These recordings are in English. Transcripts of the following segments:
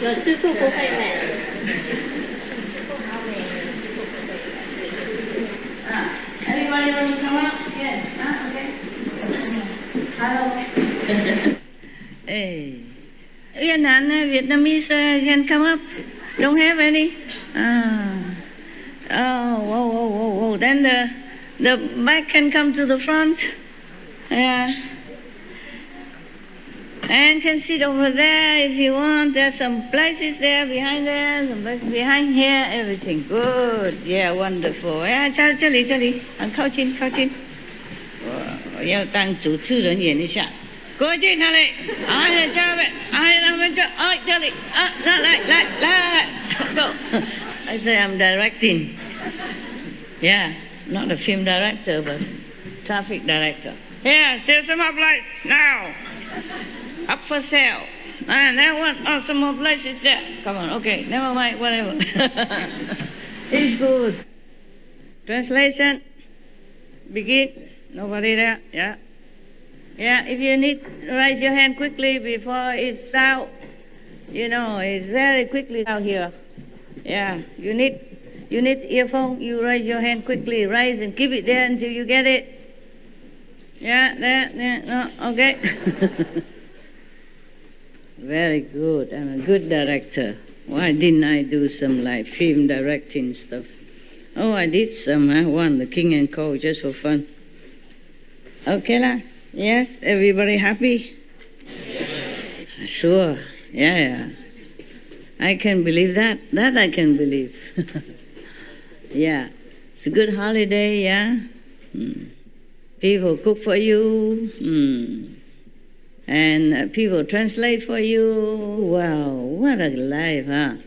有师傅不会美。Anybody want to come up? Yes. Okay. Hello. Hey. Vietnamese can come up. Don't have any. Whoa. Then the back can come to the front. Yeah. And can sit over there if you want. There's some places there, some places behind here, everything. Good. Yeah, wonderful. Yeah, 这里，靠近。我要当主持人演一下。过去哪里？这边，那边这里，来 ，go. I say I'm directing. Yeah, not a film director, but traffic director. Yeah, still some more lights now. Up for sale. And that one, some more places there. Come on, okay, never mind, whatever. It's good. Translation. Begin. Nobody there? Yeah. Yeah, if you need, raise your hand quickly before it's out. You know, it's very quickly out here. Yeah, you need earphone, you raise your hand quickly, raise and keep it there until you get it. Yeah, there, no, okay. Very good. I'm a good director. Why didn't I do some like film directing stuff? Oh, I did some. I won the King and Co. just for fun. Okay, lah. Yes, everybody happy? Yes. Sure. Yeah. I can believe that. That I can believe. Yeah. It's a good holiday, yeah? People cook for you. And people translate for you. Wow, what a life, huh?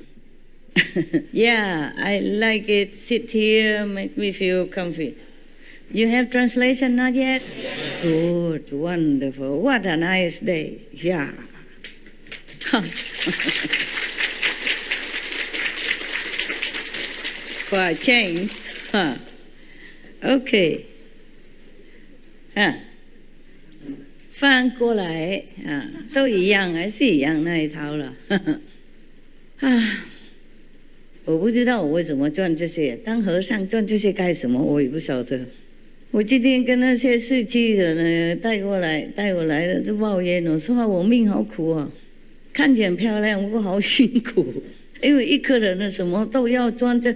Yeah, I like it. Sit here, make me feel comfy. You have translation not yet? Good, wonderful. What a nice day. Yeah. For a change. Okay. 翻过来都一样，还是一样那一套了。我不知道我为什么赚这些，当和尚赚这些干什么？我也不晓得。我今天跟那些司机的呢带我来的就抱怨我说我命好苦啊，看起来很漂亮，不过好辛苦。因为一个人呢什么都要赚这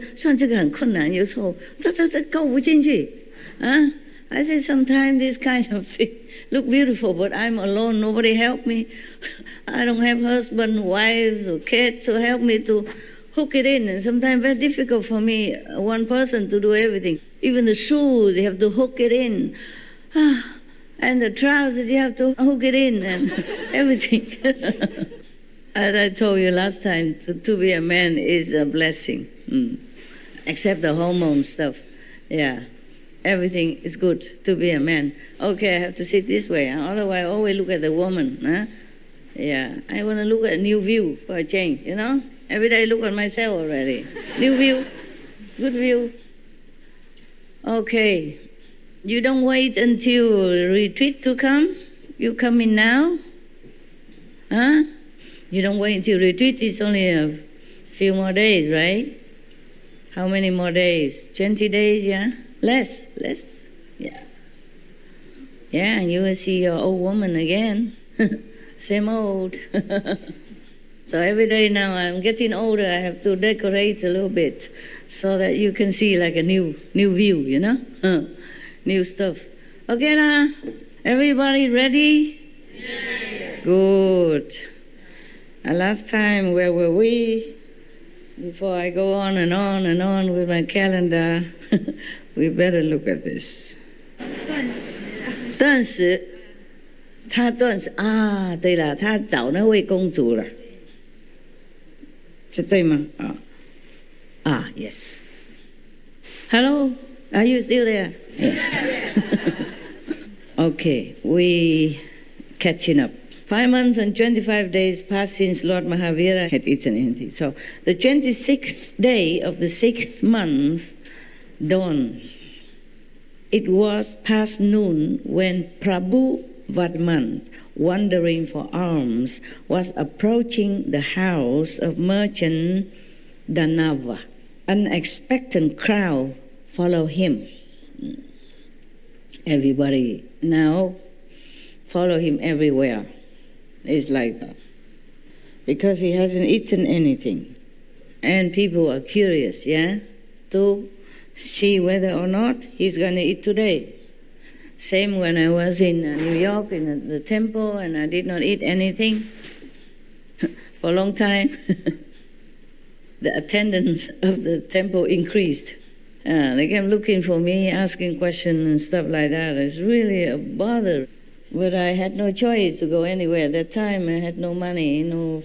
个很困难，有时候这够不进去啊。I say sometimes this kind of thing look beautiful, but I'm alone. Nobody help me. I don't have husband, wives, or kids to help me to hook it in. And sometimes very difficult for me, one person to do everything. Even the shoes, you have to hook it in. And the trousers, you have to hook it in and everything. As I told you last time, to be a man is a blessing. Except the hormone stuff. Yeah. Everything is good to be a man. Okay, I have to sit this way. Otherwise, I always look at the woman. Yeah, I want to look at a new view for a change, you know? Every day I look at myself already. New view, good view. Okay, you don't wait until retreat to come? You come in now? You don't wait until retreat. It's only a few more days, right? How many more days? 20 days, yeah? Less, yeah. Yeah, and you will see your old woman again. Same old. So every day now I'm getting older, I have to decorate a little bit so that you can see like a new view, you know? New stuff. Okay, lah. Everybody ready? Yes. Good. Last time, where were we? Before I go on and on with my calendar, we better look at this. 断食，他断食啊，对了，他找那位公主了，这对吗？Yes. Hello, are you still there? Yes. Okay, we catching up. 5 months and 25 days passed since Lord Mahavira had eaten anything. So the 26th day of the 6th month dawned. It was past noon when Prabhu Vatman, wandering for alms, was approaching the house of merchant Danava. An expectant crowd followed him. Everybody now follow him everywhere. It's like that. Because he hasn't eaten anything. And people are curious, to see whether or not he's going to eat today. Same when I was in New York in the temple and I did not eat anything for a long time. The attendance of the temple increased. They came looking for me, asking questions and stuff like that. It's really a bother. But I had no choice to go anywhere. At that time, I had no money, no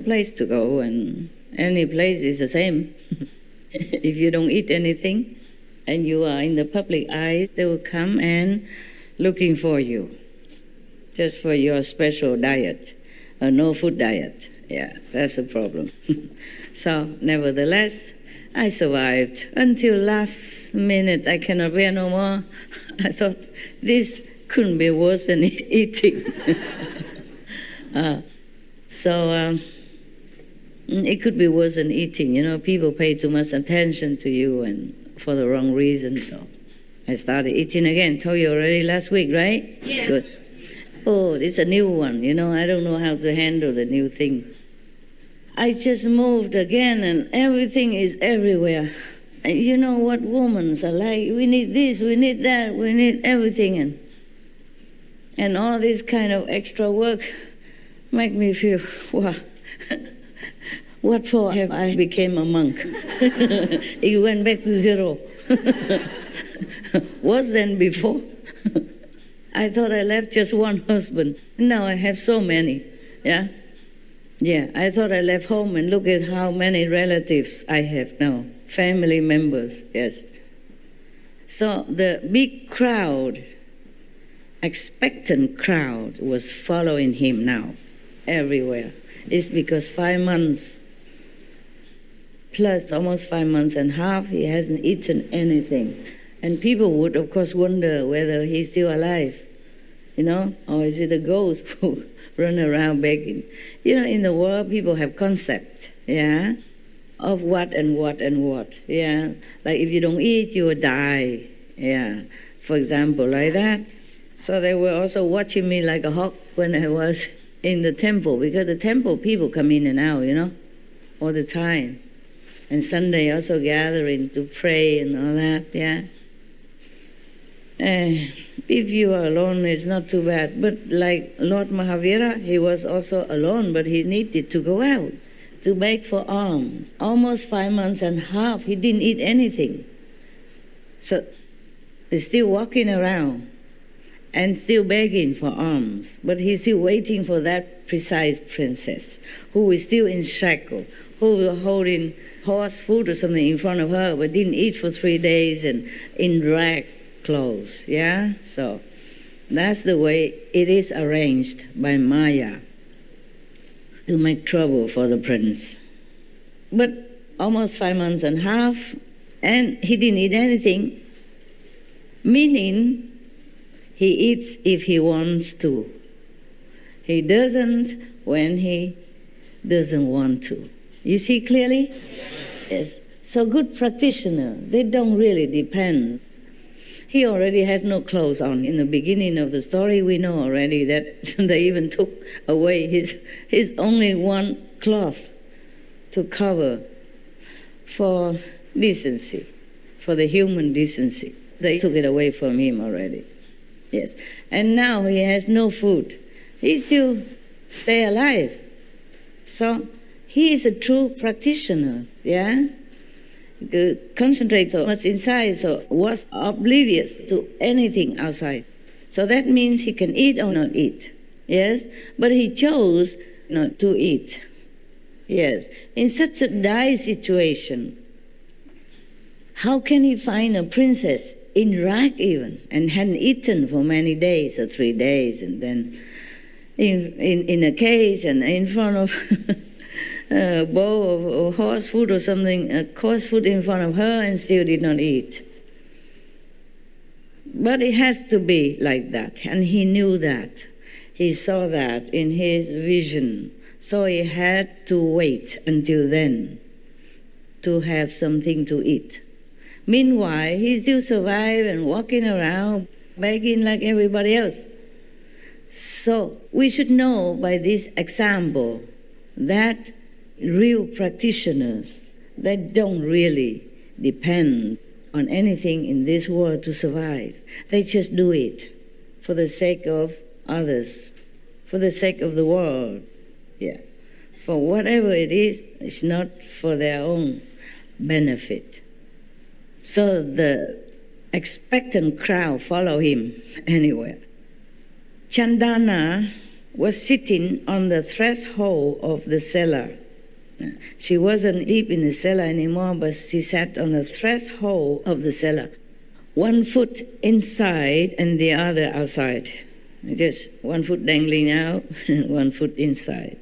place to go, and any place is the same. If you don't eat anything and you are in the public eye, they will come and looking for you, just for your special diet, a no-food diet. Yeah, that's a problem. So, nevertheless, I survived until last minute. I cannot bear no more. I thought this couldn't be worse than eating. It could be worse than eating. People pay too much attention to you and for the wrong reason. So I started eating again. Told you already last week, right? Yes. Good. Oh, it's a new one. I don't know how to handle the new thing. I just moved again and everything is everywhere. And you know what women are like? We need this, we need that, we need everything. And all this kind of extra work make me feel, wow, what for have I became a monk? It went back to zero. Worse than before. I thought I left just one husband. Now I have so many, Yeah, I thought I left home and look at how many relatives I have now. Family members, yes. So the big crowd, expectant crowd, was following him now, everywhere. It's because 5 months, plus almost 5 months and a half, he hasn't eaten anything. And people would, of course, wonder whether he's still alive, or is it a ghost who run around begging. In the world, people have concept, of what and what and what, Like if you don't eat, you will die, For example, like that. So they were also watching me like a hawk when I was in the temple, because the temple people come in and out, all the time. And Sunday also gathering to pray and all that, If you are alone, it's not too bad. But like Lord Mahavira, he was also alone, but he needed to go out to beg for alms. Almost 5 months and a half, he didn't eat anything. So he's still walking around and still begging for alms. But he's still waiting for that precise princess who is still in shackle, who was holding horse food or something in front of her, but didn't eat for 3 days and in drag clothes, So that's the way it is arranged by Maya to make trouble for the prince. But almost 5 months and a half, and he didn't eat anything, meaning he eats if he wants to. He doesn't when he doesn't want to. You see clearly? Yes. So good practitioners, they don't really depend. He already has no clothes on. In the beginning of the story, we know already that they even took away his only one cloth to cover for decency, for the human decency. They took it away from him already. Yes. And now he has no food. He still stay alive. So he is a true practitioner, Concentrate so much inside, so was oblivious to anything outside. So that means he can eat or not eat, yes? But he chose not to eat, yes. In such a dire situation, how can he find a princess in rag even, and hadn't eaten for many days or 3 days, and then in a cage and in front of a bowl of horse food or something, coarse food in front of her, and still did not eat. But it has to be like that, and he knew that. He saw that in his vision. So he had to wait until then to have something to eat. Meanwhile, he still survived and walking around, begging like everybody else. So we should know by this example that real practitioners, they don't really depend on anything in this world to survive. They just do it for the sake of others, for the sake of the world. Yeah. For whatever it is, it's not for their own benefit. So the expectant crowd follow him anywhere. Chandana was sitting on the threshold of the cellar. She wasn't deep in the cellar anymore, but she sat on the threshold of the cellar. One foot inside and the other outside. Just one foot dangling out and one foot inside.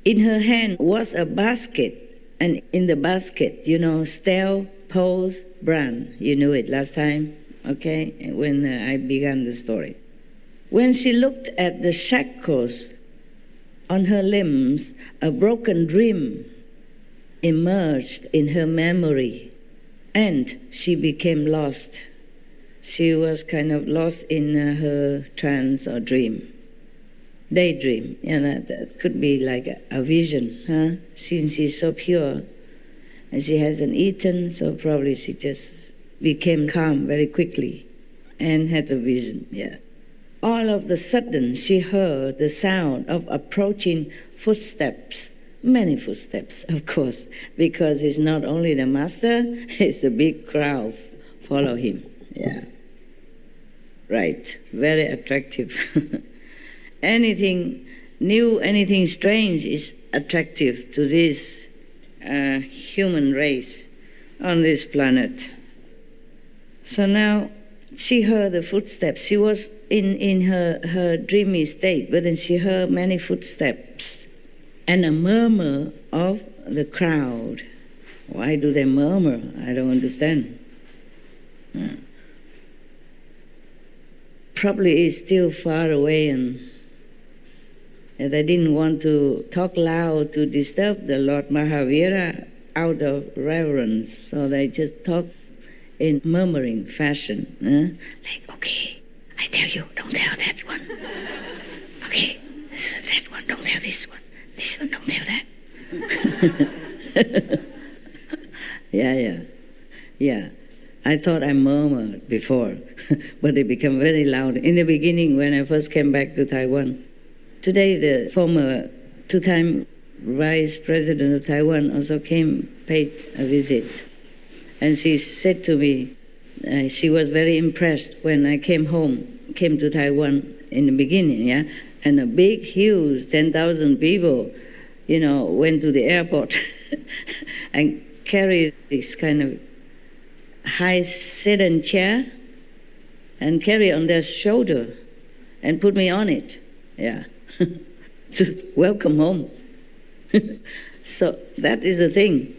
In her hand was a basket, and in the basket, Stell Post brand. You knew it last time, okay, when I began the story. When she looked at the shackles on her limbs, a broken dream emerged in her memory, and she became lost. She was kind of lost in her trance or dream. Daydream, that could be like a vision, huh? Since she's so pure and she hasn't eaten, so probably she just became calm very quickly and had a vision, yeah. All of a sudden, she heard the sound of approaching footsteps, many footsteps, of course, because it's not only the master, it's the big crowd follow him, yeah. Right, very attractive. Anything new, anything strange is attractive to this human race on this planet. So now she heard the footsteps. She was in her dreamy state, but then she heard many footsteps and a murmur of the crowd. Why do they murmur? I don't understand. Probably it's still far away and they didn't want to talk loud to disturb the Lord Mahavira out of reverence, so they just talk in murmuring fashion. Like, okay, I tell you, don't tell that one. Okay, that one, don't tell this one. This one, don't tell that. Yeah. I thought I murmured before, but it became very loud in the beginning when I first came back to Taiwan. Today, the former two-time Vice President of Taiwan also paid a visit. And she said to me, she was very impressed when I came to Taiwan in the beginning, yeah? And a big, huge, 10,000 people, went to the airport and carried this kind of high sedan chair and carry on their shoulder and put me on it, yeah. Just welcome home. So that is the thing.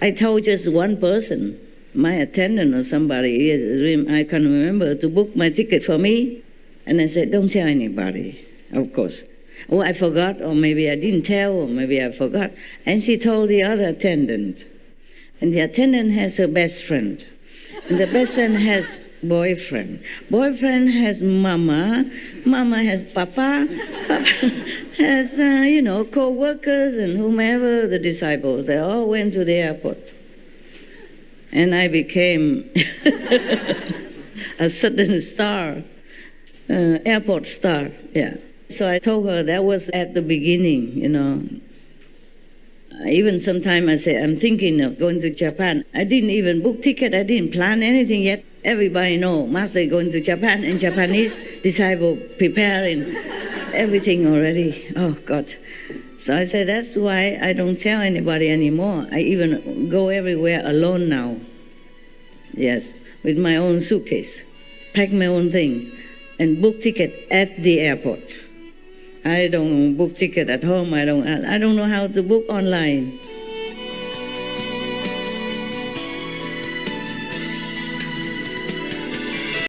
I told just one person, my attendant or somebody, I can't remember, to book my ticket for me. And I said, don't tell anybody, of course. Oh, I forgot, or maybe I didn't tell, or maybe I forgot. And she told the other attendant. And the attendant has her best friend. And the best friend has boyfriend. Boyfriend has mama. Mama has papa. Papa has, co-workers and whomever, the disciples. They all went to the airport. And I became a sudden star, airport star, yeah. So I told her that was at the beginning, Even sometime I say, I'm thinking of going to Japan. I didn't even book ticket. I didn't plan anything yet. Everybody know Master going to Japan, and Japanese disciple preparing everything already. Oh, God. So I said, that's why I don't tell anybody anymore. I even go everywhere alone now. Yes, with my own suitcase. Pack my own things and book ticket at the airport. I don't book ticket at home. I don't know how to book online.